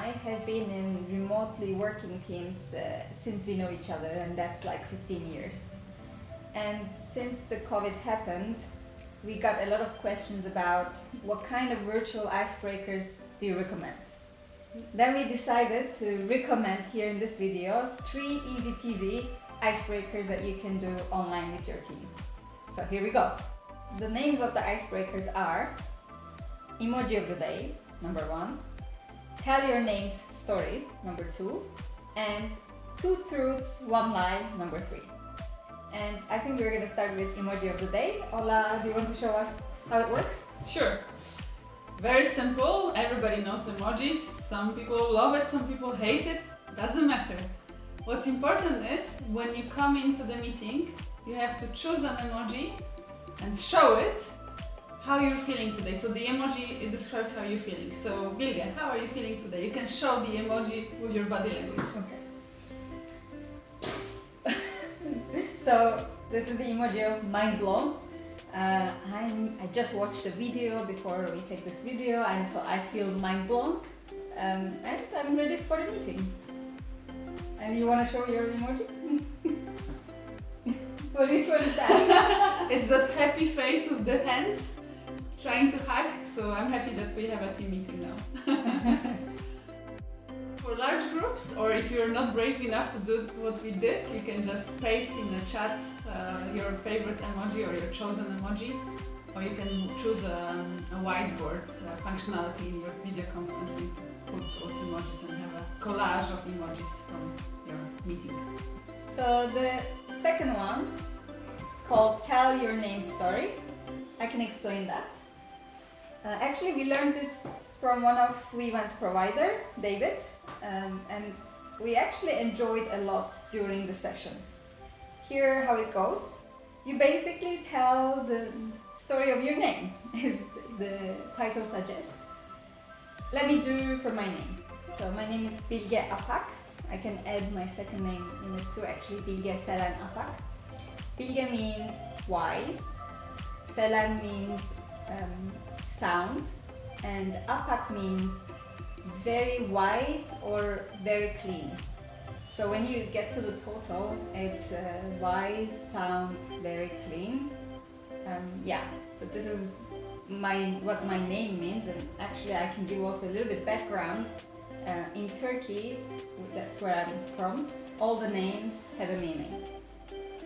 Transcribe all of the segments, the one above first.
I have been in remotely working teams since we know each other, and that's like 15 years. And since the COVID happened, we got a lot of questions about what kind of virtual icebreakers do you recommend? Then we decided to recommend here in this video 3 easy peasy icebreakers that you can do online with your team. So here we go. The names of the icebreakers are Emoji of the Day, number 1, Tell Your Name's Story, number 2, and 2 Truths, 1 Lie, number 3. And I think we're gonna start with Emoji of the Day. Ola, do you want to show us how it works? Sure. Very simple. Everybody knows emojis. Some people love it, some people hate it. Doesn't matter. What's important is when you come into the meeting, you have to choose an emoji and show it how you're feeling today. So the emoji, it describes how you're feeling. So Bilge, how are you feeling today? You can show the emoji with your body language. Okay. So this is the emoji of mind blown. I just watched a video before we take this video, and so I feel mind blown, and I'm ready for the meeting. And you want to show your emoji? Well, which one is that? It's that happy face with the hands trying to hug, so I'm happy that we have a team meeting now. For large groups, or if you're not brave enough to do what we did, you can just paste in the chat your favorite emoji or your chosen emoji, or you can choose a whiteboard functionality in your video conferencing to put those emojis and have a collage of emojis from your meeting. So the second one, called Tell Your Name's Story, I can explain that. Actually, we learned this from one of WeWent's provider, David, and we actually enjoyed a lot during the session. Here how it goes. You basically tell the story of your name, as the title suggests. Let me do for my name. So my name is Bilge Apak. I can add my second name in it too, actually, Bilge Selen Apak. Bilge means wise, Selen means sound, and Apak means very white or very clean. So when you get to the total, it's wise, sound, very clean. Yeah, so this is what my name means, and actually I can give also a little bit background. In Turkey, that's where I'm from, all the names have a meaning.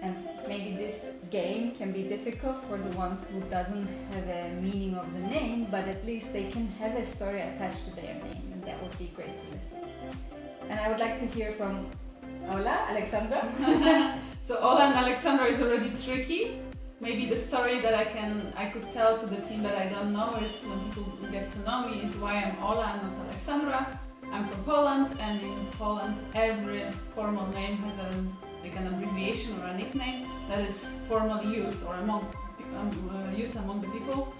And maybe this game can be difficult for the ones who doesn't have a meaning of the name, but at least they can have a story attached to their name, and that would be great to listen. And I would like to hear from Ola, Alexandra. So Ola and Alexandra is already tricky. Maybe the story that I could tell to the team that I don't know is, when people get to know me, is why I'm Ola and not Alexandra. I'm from Poland, and in Poland every formal name has an abbreviation or a nickname that is formally used or used among the people.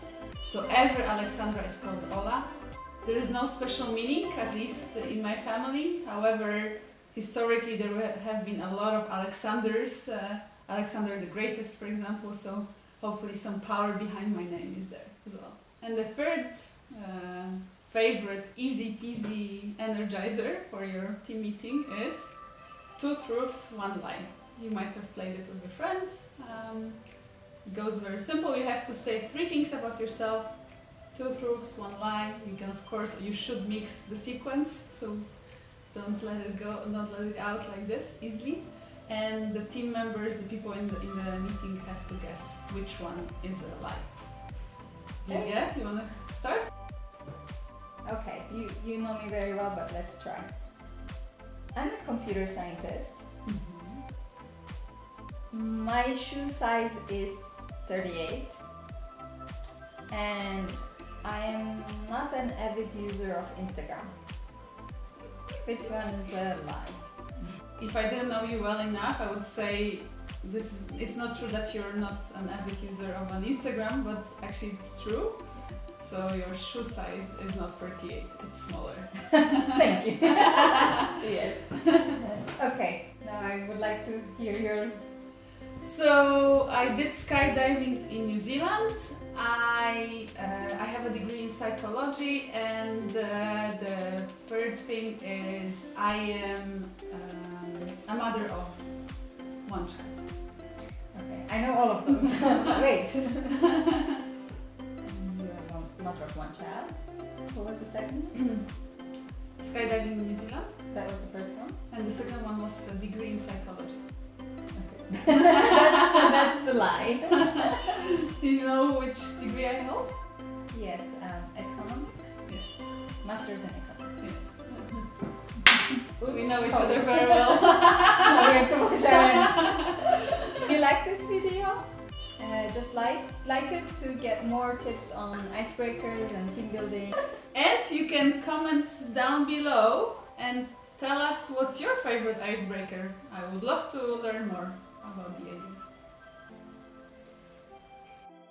So every Alexandra is called Ola. There is no special meaning, at least in my family. However, historically there have been a lot of Alexanders, Alexander the Greatest, for example, so hopefully some power behind my name is there as well. And the third favorite easy peasy energizer for your team meeting is 2 truths, 1 lie. You might have played it with your friends. It goes very simple. You have to say 3 things about yourself, 2 truths, 1 lie. You can, of course, you should mix the sequence, so don't let it go, not let it out like this easily. And the team members, the people in the meeting, have to guess which one is a lie. Yeah, you wanna start? Okay, you know me very well, but let's try. I'm a computer scientist. My shoe size is 38, and I am not an avid user of Instagram. Which one is a lie? If I didn't know you well enough, I would say it's not true that you're not an avid user of an Instagram, but actually it's true. So your shoe size is not 38, it's smaller. Thank you. Yes. Okay, now I would like to hear your... So I did skydiving in New Zealand. I have a degree in psychology, and the third thing is I am a mother of one child. Okay, I know all of those. Wait. You're a mother of one child. What was the second one? Skydiving in New Zealand. That was the first one. And the second one was a degree in psychology. Okay. that's the lie. You know which degree I hold? Yes, economics. Yes. Masters in economics. Yes. Oops, We know each sorry. other very well. Now we have to wash our hands. If you like this video, just like it to get more tips on icebreakers and team building. And you can comment down below and tell us what's your favorite icebreaker. I would love to learn more about the